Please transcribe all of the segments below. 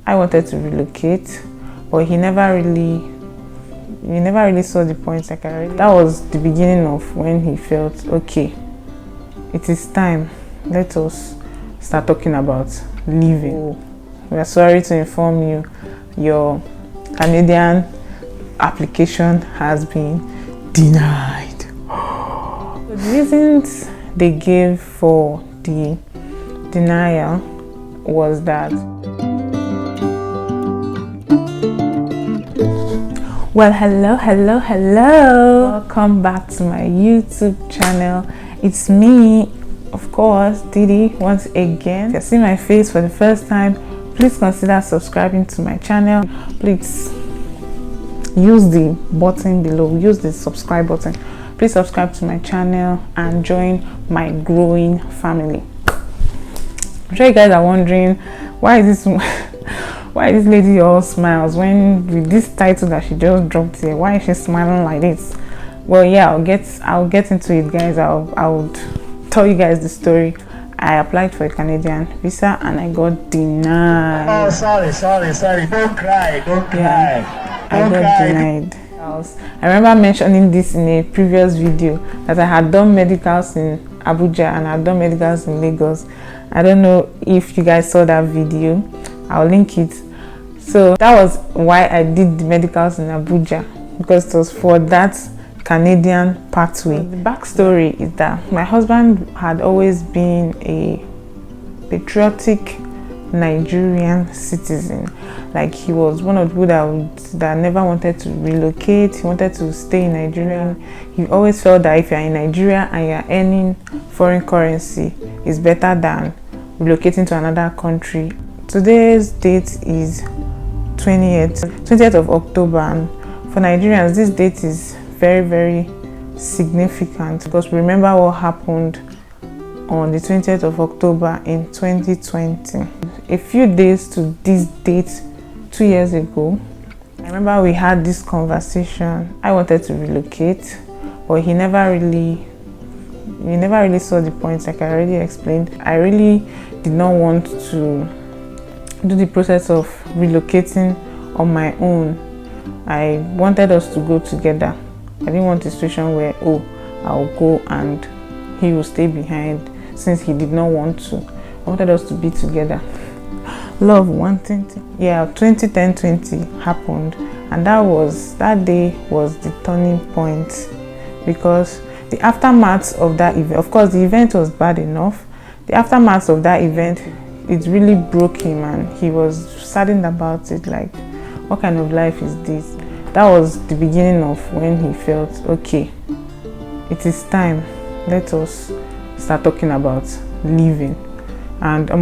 I wanted to relocate, but he never really saw the point. That was the beginning of when he felt, okay, it is time, let us start talking about leaving. We are sorry to inform you, your Canadian application has been denied. The reasons they gave for the denial was that, well, hello, welcome back to my YouTube channel. It's me, of course, Didi, once again. If you see my face for the first time, please consider subscribing to my channel. Please use the button below, use the subscribe button. Please subscribe to my channel and join my growing family. I'm sure you guys are wondering, why is this lady all smiles when with this title that she just dropped here? Why is she smiling like this? Well, yeah, I'll get into it, guys. I'll tell you guys the story. I applied for a Canadian visa and I got denied. Oh, sorry. Don't cry. Yeah, I got denied. I remember mentioning this in a previous video that I had done medicals in Abuja and I had done medicals in Lagos. I don't know if you guys saw that video. I'll link it. So that was why I did the medicals in Abuja, because it was for that Canadian pathway. The backstory is that my husband had always been a patriotic Nigerian citizen. Like, he was one of the people that never wanted to relocate. He wanted to stay in Nigeria. He always felt that if you're in Nigeria and you're earning foreign currency, it's better than relocating to another country. Today's date is 20th of October, and for Nigerians this date is very, very significant because we remember what happened on the 20th of October in 2020. A few days to this date 2 years ago, I remember we had this conversation. I wanted to relocate, but he never really saw the point. Like I already explained, I really did not want to do the process of relocating on my own. I wanted us to go together. I didn't want a situation where, oh, I'll go and he will stay behind, since he did not want to. I wanted us to be together. Love wanting to. Yeah, 2010-20 happened, and that day was the turning point, because the aftermath of that event, of course the event was bad enough, the aftermath of that event, it really broke him and he was saddened about it. Like, what kind of life is this? That was the beginning of when he felt, okay, it is time, let us start talking about leaving. And I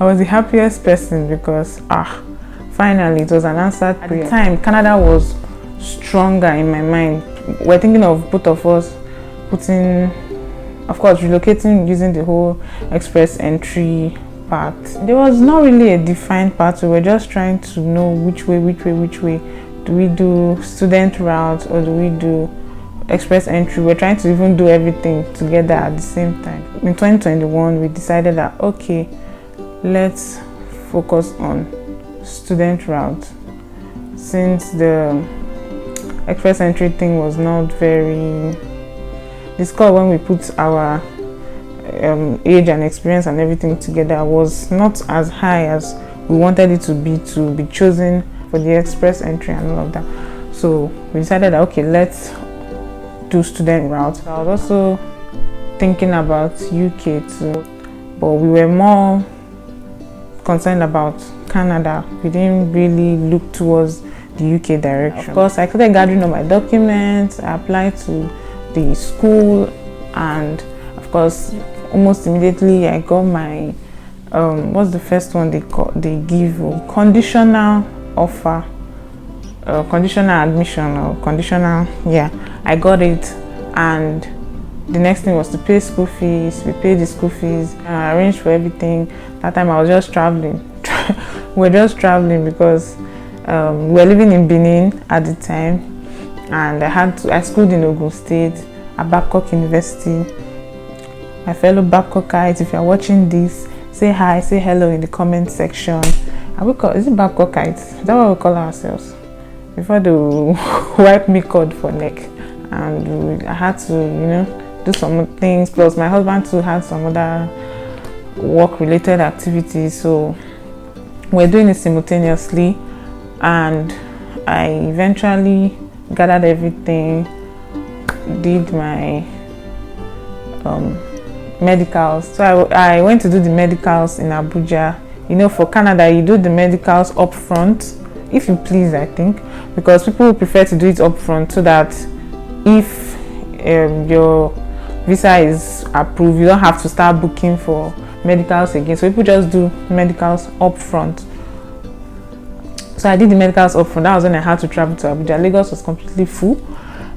was the happiest person because finally it was an answered prayer. At the time, Canada was stronger in my mind. We're thinking of both of us putting, of course, relocating using the whole express entry part. There was not really a defined path. We were just trying to know which way. Do we do student route or do we do express entry? We're trying to even do everything together at the same time. In 2021, we decided that, okay, let's focus on student route, since the express entry thing was not very, the score when we put our age and experience and everything together was not as high as we wanted it to be chosen for the express entry and all of that. So we decided that, okay, let's do student route. I was also thinking about UK too, but we were more concerned about Canada. We didn't really look towards the UK direction. Of course, I started gathering all my documents. I applied to the school, and of course, almost immediately I got my what's the first one they give? Conditional offer, conditional admission, or conditional, yeah, I got it. And the next thing was to pay school fees. We paid the school fees, I arranged for everything. That time I was just traveling. We're just traveling because we were living in Benin at the time, and I schooled in Ogun State at Babcock University. My fellow Babcockites, if you're watching this, say hi, say hello in the comment section. Is it Babcockites? Is that what we call ourselves? Before they wipe me cord for neck. And I had to, do some things. Plus my husband too had some other work related activities. So we're doing it simultaneously. And I eventually gathered everything, did my medicals. So I went to do the medicals in Abuja. For Canada, you do the medicals up front, if you please, I think, because people prefer to do it up front so that if your visa is approved, you don't have to start booking for medicals again. So people just do medicals up front. So I did the medicals up front. That was when I had to travel to Abuja. Lagos was completely full.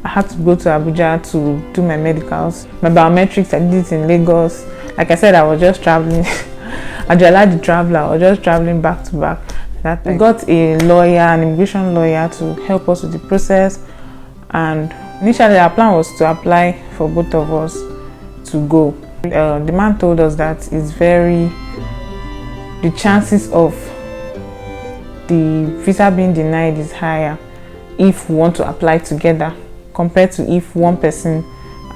I had to go to Abuja to do my medicals. My biometrics, I did it in Lagos. Like I said, I was just traveling. I the traveler. I was just traveling back to back. We got a lawyer, an immigration lawyer, to help us with the process. And initially, our plan was to apply for both of us to go. The man told us that the chances of the visa being denied is higher if we want to apply together, compared to if one person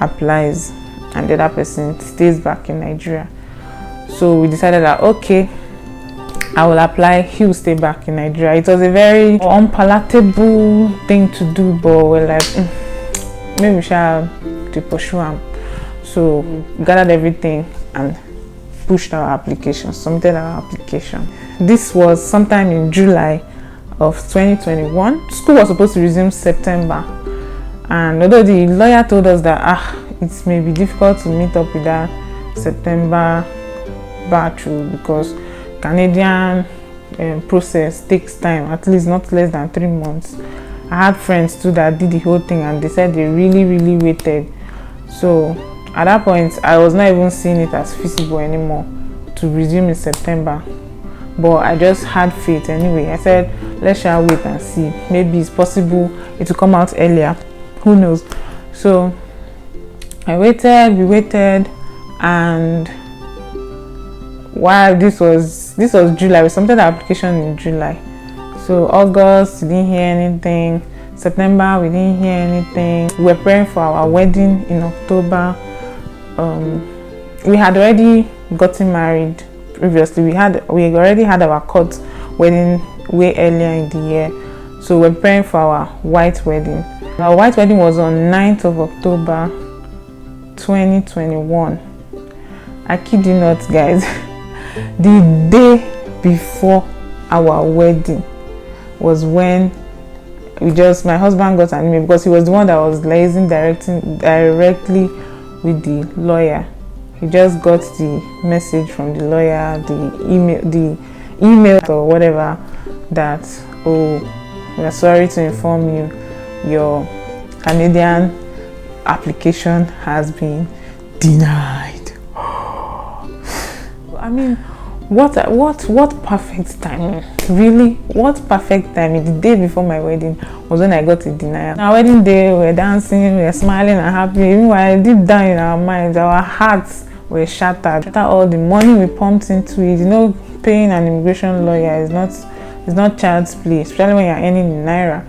applies and the other person stays back in Nigeria. So we decided that okay, I will apply, he will stay back in Nigeria. It was a very unpalatable thing to do, but we're like, maybe we shall pursue him. So we gathered everything and pushed our application, submitted our application. This was sometime in July of 2021. School was supposed to resume September. And although the lawyer told us that it may be difficult to meet up with that September batch because Canadian process takes time, at least not less than 3 months. I had friends too that did the whole thing and they said they really waited. So at that point, I was not even seeing it as feasible anymore to resume in September. But I just had faith anyway. I said, let's shall wait and see. Maybe it's possible it will come out earlier. Who knows? So we waited, and while this was July, we submitted the application in July. So August, we didn't hear anything. September, we didn't hear anything. We were praying for our wedding in October. We had already gotten married previously. We already had our court wedding way earlier in the year. So we're praying for our white wedding. Our white wedding was on 9th of October 2021. I kid you not, guys. The day before our wedding was when my husband got an email, because he was the one that was liaising directly with the lawyer. He just got the message from the lawyer, the email or whatever, that we are sorry to inform you, your Canadian application has been denied. I mean, what perfect timing. Really, what perfect timing. The day before my wedding was when I got a denial. Our wedding day, we were dancing, we were smiling and happy. Meanwhile, deep down in our minds, our hearts were shattered. After all the money we pumped into it, paying an immigration lawyer is not child's play, especially when you're earning in naira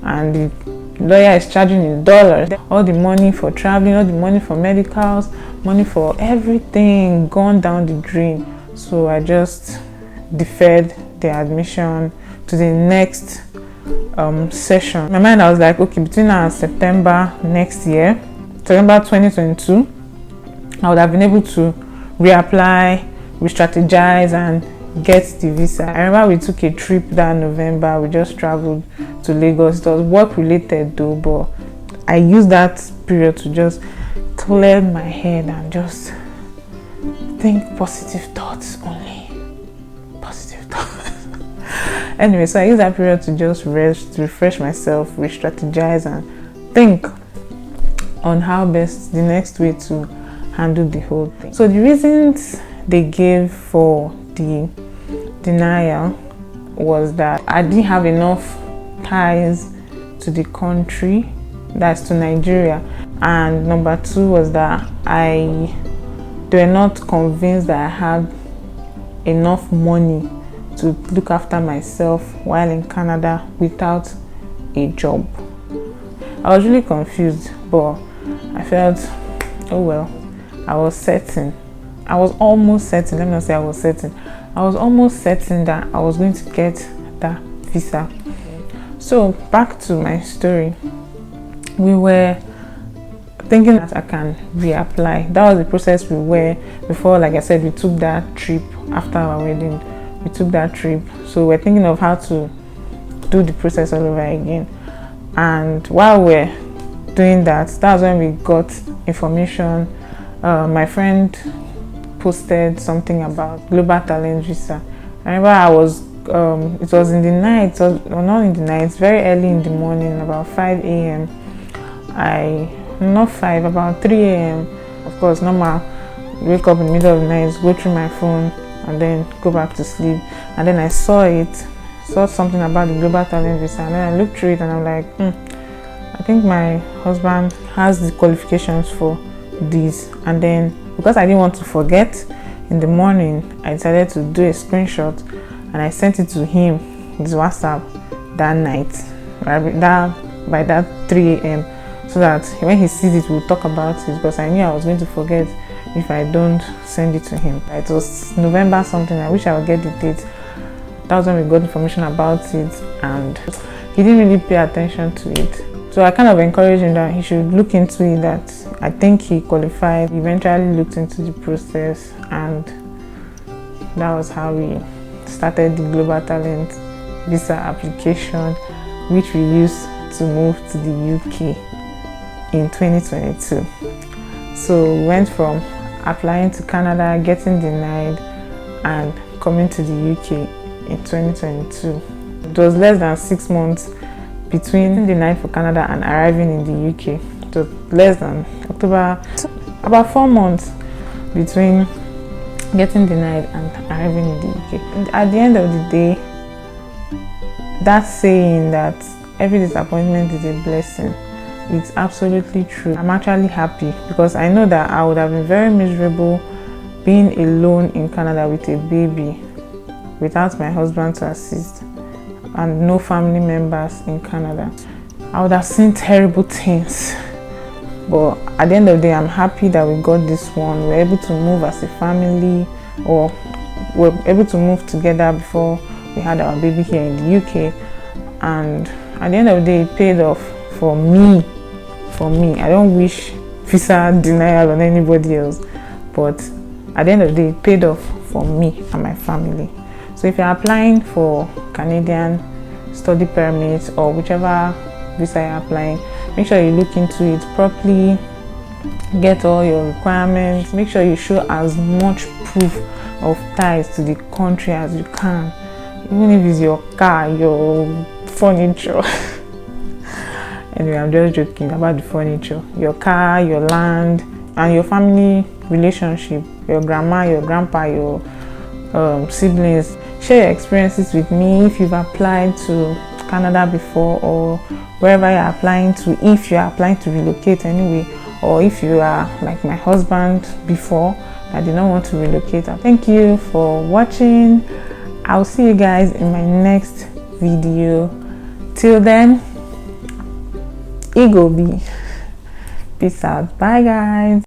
and the lawyer is charging in dollars. All the money for traveling, all the money for medicals, money for everything gone down the drain. So I just deferred the admission to the next session. In my mind, I was like, okay, between now and September next year, September 2022, I would have been able to reapply, re-strategize, and get the visa. I remember we took a trip that November. We just traveled to Lagos. It was work related though, but I used that period to just clear my head and just think positive thoughts only. Positive thoughts. Anyway, so I used that period to just rest, refresh myself, re-strategize, and think on how best the next way to handle the whole thing. So the reasons they gave for the denial was that I didn't have enough ties to the country, that's to Nigeria, and number two was that they were not convinced that I had enough money to look after myself while in Canada without a job. I was really confused, but I felt, oh well, I was certain. I was almost certain, let me not say I was certain. I was almost certain that I was going to get that visa. So back to my story. We were thinking that I can reapply. That was the process we were before. Like I said, we took that trip after our wedding. We took that trip. So we're thinking of how to do the process all over again. And while we're doing that, that's when we got information. My friend posted something about global talent visa. I remember I was it was in the night, or not in the night, very early in the morning, about 5 a.m. About 3 a.m. Of course, normal, wake up in the middle of the night, go through my phone and then go back to sleep. And then I saw something about the global talent visa, and then I looked through it and I'm like, I think my husband has the qualifications for this. And then because I didn't want to forget, in the morning I decided to do a screenshot and I sent it to him, his WhatsApp, that night, by that 3 a.m. so that when he sees it, we'll talk about it, because I knew I was going to forget if I don't send it to him. It was November something, I wish I would get the date. That was when we got information about it, and he didn't really pay attention to it. So I kind of encouraged him that he should look into it, that I think he qualified. He eventually looked into the process, and that was how we started the Global Talent Visa application, which we used to move to the UK in 2022. So we went from applying to Canada, getting denied, and coming to the UK in 2022. It was less than 6 months between denied for Canada and arriving in the UK. So less than October, about 4 months between getting denied and arriving in the UK. And at the end of the day, that saying that every disappointment is a blessing, it's absolutely true. I'm actually happy because I know that I would have been very miserable being alone in Canada with a baby without my husband to assist and no family members in Canada. I would have seen terrible things. But at the end of the day, I'm happy that we got this one. We're able to move as a family, or we're able to move together before we had our baby here in the UK. And at the end of the day, it paid off for me. I don't wish visa denial on anybody else, but at the end of the day, it paid off for me and my family. So if you're applying for Canadian study permit or whichever visa you're applying, make sure you look into it properly, get all your requirements, make sure you show as much proof of ties to the country as you can, even if it's your car, your furniture. Anyway, I'm just joking about the furniture. Your car, your land, and your family relationship, your grandma, your grandpa, your siblings. Share your experiences with me if you've applied to Canada before, or wherever you're applying to, if you're applying to relocate anyway, or if you are like my husband before, I did not want to relocate. Thank you for watching. I'll see you guys in my next video. Till then, it go be. Peace out. Bye guys.